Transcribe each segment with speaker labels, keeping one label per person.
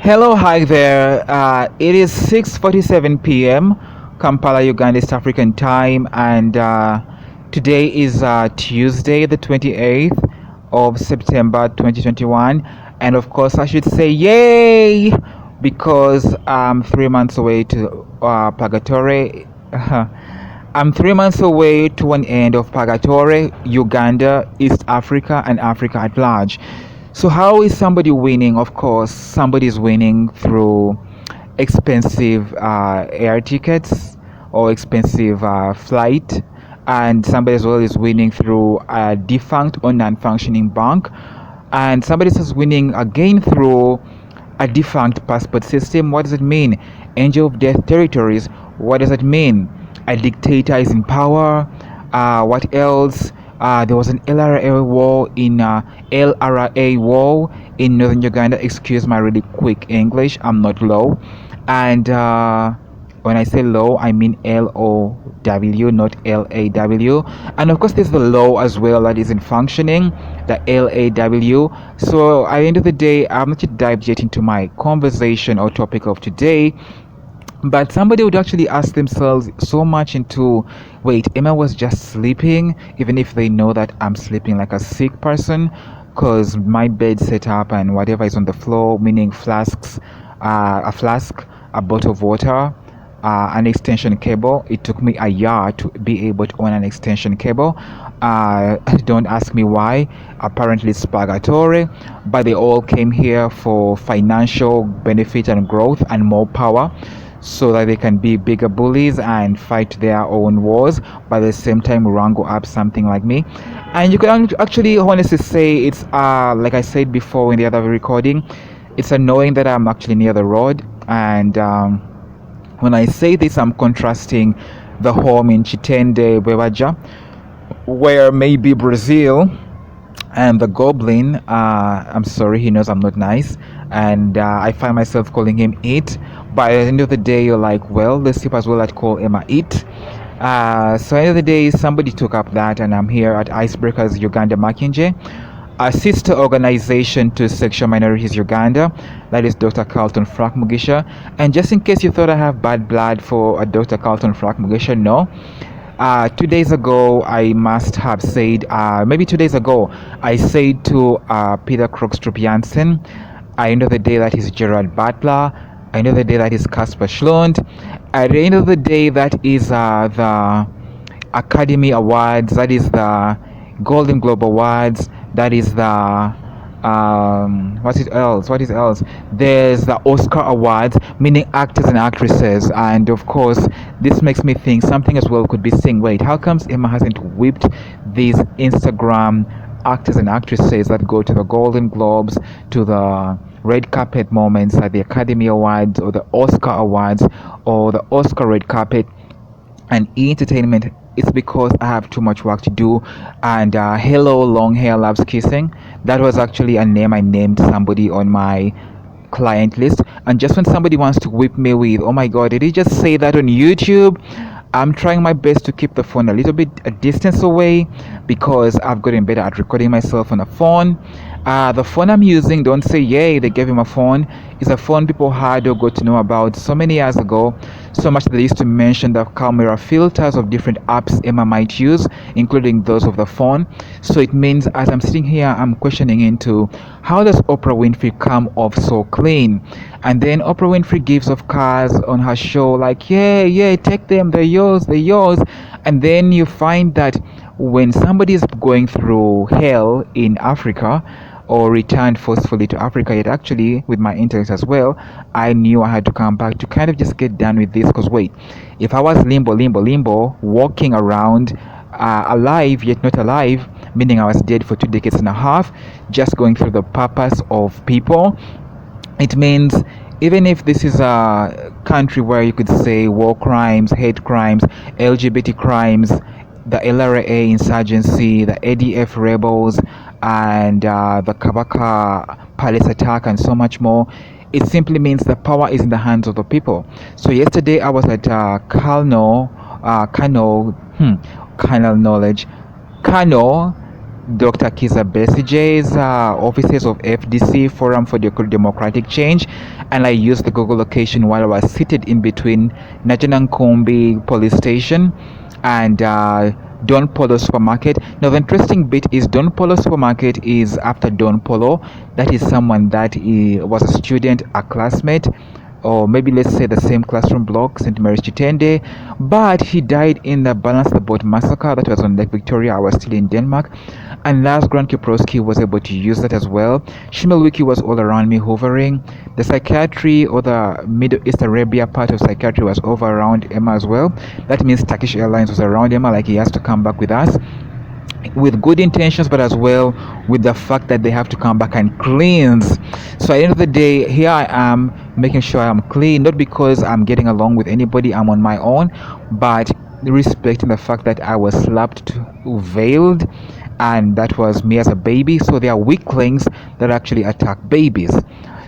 Speaker 1: Hello, hi there. It is 6:47 p.m. Kampala, Uganda, East African time, and today is Tuesday, the 28th of September 2021. And of course, I should say yay because I'm 3 months away to Purgatory. I'm 3 months away to an end of Purgatory, Uganda, East Africa, and Africa at large. So, how is somebody winning? Of course, somebody is winning through expensive air tickets or expensive flight, and somebody as well is winning through a defunct or non functioning bank, and somebody else is winning again through a defunct passport system. What does it mean? Angel of death territories. What does it mean? A dictator is in power. What else? There was an LRA war in northern Uganda. Excuse my really quick English. I'm not low. And when I say low, I mean LOW, not LAW. And of course, there's the law as well that isn't functioning, the LAW. So at the end of the day, I'm not yet dived yet into my conversation or topic of today. But somebody would actually ask themselves so much into, wait, Emma was just sleeping, even if they know that I'm sleeping like a sick person, because my bed set up and whatever is on the floor, meaning flasks, a flask, a bottle of water, an extension cable. It took me a year to be able to own an extension cable. Don't ask me why. Apparently, it's purgatory, but they all came here for financial benefit and growth and more power so that they can be bigger bullies and fight their own wars, but at the same time wrangle up something like me. And you can actually honestly say it's like I said before in the other recording, it's annoying that I'm actually near the road. And when I say this, I'm contrasting the home in Chitende Bewaja, where maybe Brazil and the goblin, I'm sorry, he knows I'm not nice, and I find myself calling him it. But at the end of the day, you're like, well, let's see as well that call Emma it. So at the end of the day, somebody took up that, and I'm here at Icebreakers Uganda Makinje, a sister organization to Sexual Minorities Uganda, that is Dr. Carlton Frank Mugisha. And just in case you thought I have bad blood for Dr. Carlton Frank Mugisha, no. 2 days ago, I must have said, maybe 2 days ago, I said to Peter Krogstrup Jansen, I know the day that is Gerard Butler, I know the day that is Casper Schlund, at the end of the day, that is the Academy Awards, that is the Golden Globe Awards, that is the what is else? What is else? There's the Oscar Awards, meaning actors and actresses, and of course, this makes me think something as well could be saying, wait, how comes Emma hasn't whipped these Instagram actors and actresses that go to the Golden Globes, to the red carpet moments at the Academy Awards or the Oscar Awards or the Oscar red carpet and entertainment? It's because I have too much work to do. And hello, long hair loves kissing. That was actually a name I named somebody on my client list. And just when somebody wants to whip me with, oh my god, did he just say that on YouTube? I'm trying my best to keep the phone a little bit a distance away because I've gotten better at recording myself on a phone. The phone I'm using, don't say yay, they gave him a phone, is a phone people had or got to know about so many years ago. So much that they used to mention the camera filters of different apps Emma might use, including those of the phone. So it means as I'm sitting here, I'm questioning into how does Oprah Winfrey come off so clean? And then Oprah Winfrey gives off cars on her show like, yeah, take them, they're yours, they're yours. And then you find that when somebody is going through hell in Africa, or returned forcefully to Africa, yet actually with my intellect as well, I knew I had to come back to kind of just get done with this. Because wait, if I was limbo, walking around alive yet not alive, meaning I was dead for 2 decades and a half, just going through the purpose of people, it means even if this is a country where you could say war crimes, hate crimes, LGBT crimes, the LRA insurgency, the ADF rebels, and the Kabaka palace attack, and so much more, it simply means the power is in the hands of the people. So yesterday I was at Kano, Kano knowledge, Kano, Dr. Kiza Besijay's offices of FDC, Forum for Democratic Change, and I used the Google location while I was seated in between Najanankombi police station and Don Polo supermarket. Now the interesting bit is Don Polo supermarket is after Don Polo. That is someone that was a student, a classmate, or maybe let's say the same classroom block, St. Mary's Chitende, but he died in the Balance the Boat massacre that was on Lake Victoria. I was still in Denmark, and Lars Grant Kiprowski was able to use that as well. Shimelwiki was all around me hovering. The psychiatry, or the Middle East Arabia part of psychiatry, was over around Emma as well. That means Turkish Airlines was around Emma, like he has to come back with us, with good intentions, but as well with the fact that they have to come back and cleanse. So at the end of the day, here I am making sure I'm clean, not because I'm getting along with anybody, I'm on my own, but respecting the fact that I was slapped, veiled, and that was me as a baby. So there are weaklings that actually attack babies.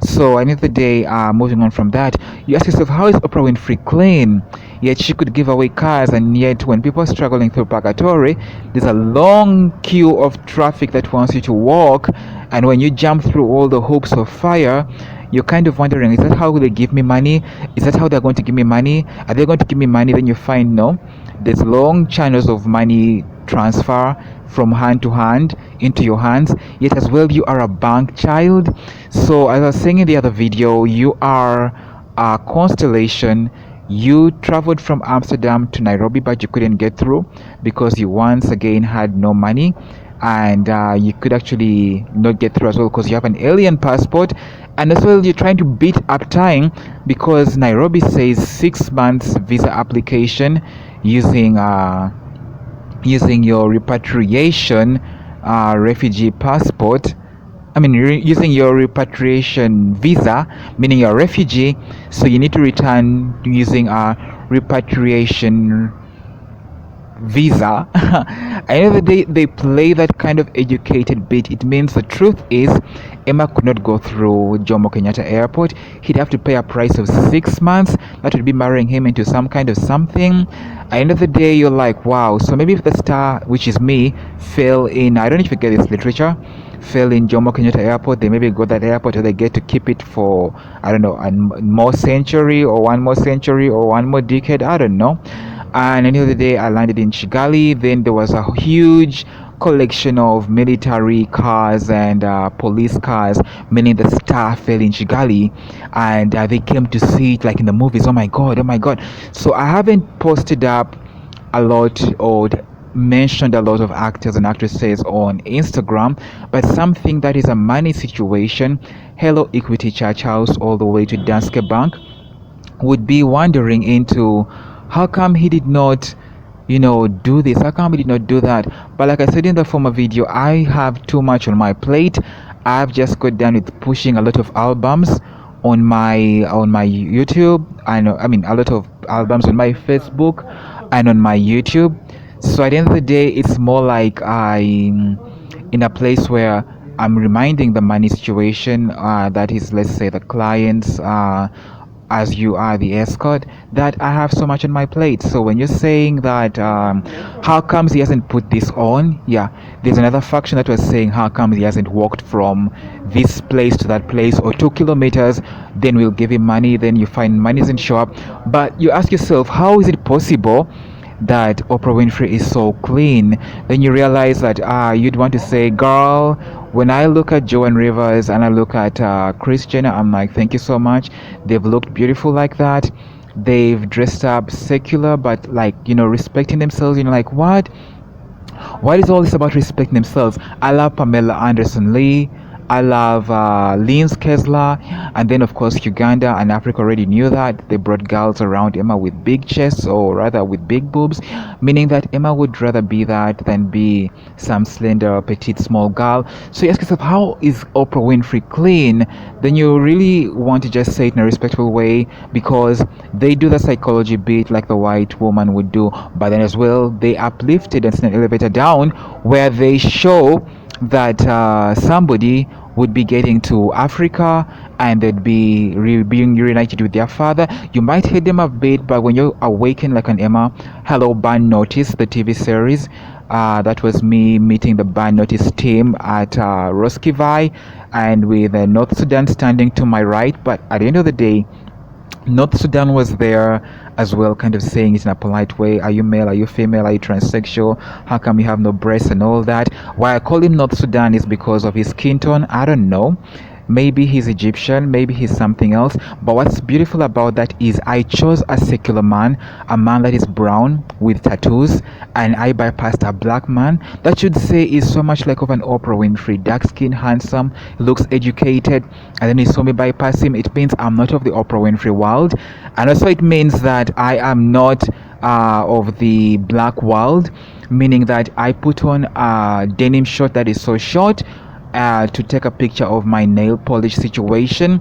Speaker 1: So at the end of the day, moving on from that, you ask yourself, how is Oprah Winfrey clean? Yet she could give away cars, and yet when people are struggling through purgatory, there's a long queue of traffic that wants you to walk, and when you jump through all the hoops of fire, you're kind of wondering, is that how they give me money? Is that how they're going to give me money? Are they going to give me money? Then you find no. There's long channels of money transfer from hand to hand into your hands, yet as well you are a bank child. So as I was saying in the other video, you are a constellation. You traveled from Amsterdam to Nairobi, but you couldn't get through because you once again had no money, and you could actually not get through as well because you have an alien passport, and as well you're trying to beat up time because Nairobi says 6 months visa application using your repatriation refugee passport. I mean, using your repatriation visa, meaning you're a refugee, so you need to return using a repatriation visa. At the end of the day, they play that kind of educated bit. It means the truth is, Emma could not go through Jomo Kenyatta Airport. He'd have to pay a price of 6 months. That would be marrying him into some kind of something. At the end of the day, you're like, wow. So maybe if the star, which is me, fell in, I don't know if you get this literature, fell in Jomo Kenyatta Airport, they maybe got that airport, or they get to keep it for, I don't know, a more century, or one more century, or one more decade, I don't know. And at the end of the day, I landed in Kigali. Then there was a huge collection of military cars and police cars, meaning the star fell in Kigali, and they came to see it like in the movies. Oh my god, oh my god. So I haven't posted up a lot or mentioned a lot of actors and actresses on Instagram, but something that is a money situation, Hello Equity Church House all the way to Danske Bank, would be wondering into how come he did not do this, how come he did not do that. But like I said in the former video, I have too much on my plate. I've just got done with pushing a lot of albums on my YouTube. I mean a lot of albums on my Facebook and on my YouTube. So at the end of the day, it's more like I'm in a place where I'm reminding the money situation, that is, let's say, the clients, as you are the escort, that I have so much on my plate. So when you're saying that, how comes he hasn't put this on? Yeah, there's another faction that was saying, how comes he hasn't walked from this place to that place, or 2 kilometers, then we'll give him money. Then you find money doesn't show up. But you ask yourself, how is it possible that Oprah Winfrey is so clean? Then you realize that you'd want to say, girl, when I look at Joan Rivers and I look at Kris Jenner, I'm like, thank you so much. They've looked beautiful like that. They've dressed up secular, but like, respecting themselves. Like, what is all this about respecting themselves? I love Pamela Anderson Lee. I love Lynn Kessler, and then of course Uganda and Africa already knew that. They brought girls around Emma with big chests, or rather with big boobs, meaning that Emma would rather be that than be some slender, petite, small girl. So you ask yourself, how is Oprah Winfrey clean? Then you really want to just say it in a respectful way, because they do the psychology bit like the white woman would do, but then as well they uplifted and sent an elevator down where they show that somebody would be getting to Africa and they'd be being reunited with their father. You might hate them a bit, but when you awaken like an Emma, hello Band Notice, the TV series. That was me meeting the Band Notice team at Roskilde, and with North Sudan standing to my right. But at the end of the day, North Sudan was there as well, kind of saying it in a polite way. Are you male? Are you female? Are you transsexual? How come you have no breasts and all that? Why I call him North Sudan is because of his skin tone. I don't know. Maybe he's Egyptian, maybe he's something else. But what's beautiful about that is I chose a secular man, a man that is brown with tattoos, and I bypassed a black man. That should say is so much like of an Oprah Winfrey, dark skin, handsome, looks educated, and then you saw me bypass him. It means I'm not of the Oprah Winfrey world, and also it means that I am not of the black world, meaning that I put on a denim shirt that is so short to take a picture of my nail polish situation,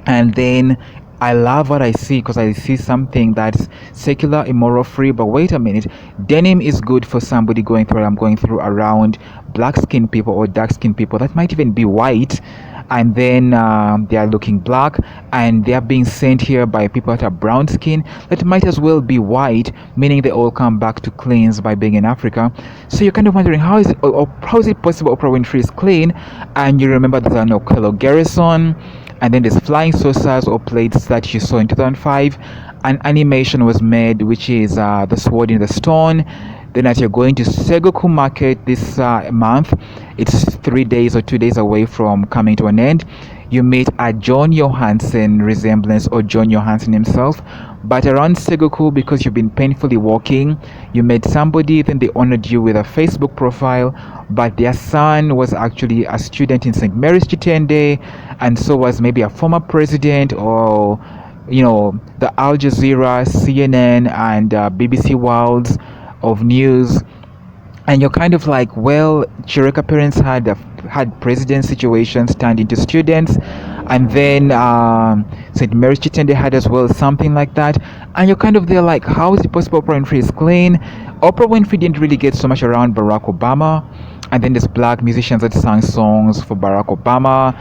Speaker 1: and then I love what I see because I see something that's secular, immoral free. But wait a minute, denim is good for somebody going through what I'm going through around black skinned people or dark skinned people that might even be white, and then they are looking black and they are being sent here by people that are brown skin that might as well be white, meaning they all come back to cleanse by being in Africa. So you're kind of wondering how is it possible Oprah Winfrey is clean, and you remember there's an Okello Garrison, and then there's flying saucers or plates that you saw in 2005. An animation was made, which is the sword in the stone. Then as you're going to Seguku Market this month, it's 3 days or 2 days away from coming to an end, you meet a John Johansson resemblance, or John Johansson himself. But around Seguku, because you've been painfully walking, you met somebody, then they honored you with a Facebook profile, but their son was actually a student in St. Mary's Chitende, and so was maybe a former president, or the Al Jazeera, CNN, and BBC Worlds of news. And you're kind of like, well, Chireka parents had president situations turned into students, and then St. Mary's Chitende had as well something like that. And you're kind of there like, how is it possible Oprah Winfrey is clean? Oprah Winfrey didn't really get so much around Barack Obama, and then there's black musicians that sang songs for Barack Obama.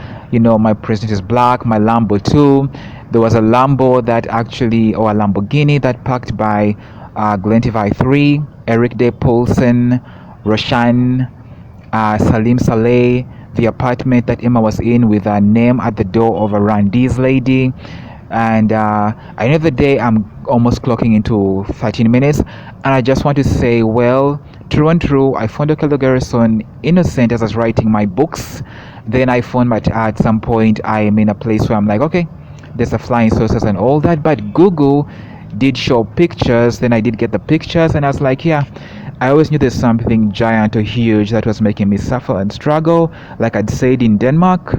Speaker 1: My president is black, my Lambo too. There was a Lambo that actually, or a Lamborghini that parked by Glentivy 3, Eric Day Paulson, Roshan, Salim Saleh, the apartment that Emma was in with a name at the door of a Randese lady. And at the end of the day, I'm almost clocking into 13 minutes. And I just want to say, well, true and true, I found Okello Garrison innocent as I was writing my books. Then I found at some point I am in a place where I'm like, okay, there's the flying saucers and all that. But Google did show pictures. Then I did get the pictures, and I was like, yeah, I always knew there's something giant or huge that was making me suffer and struggle, like I'd said in Denmark.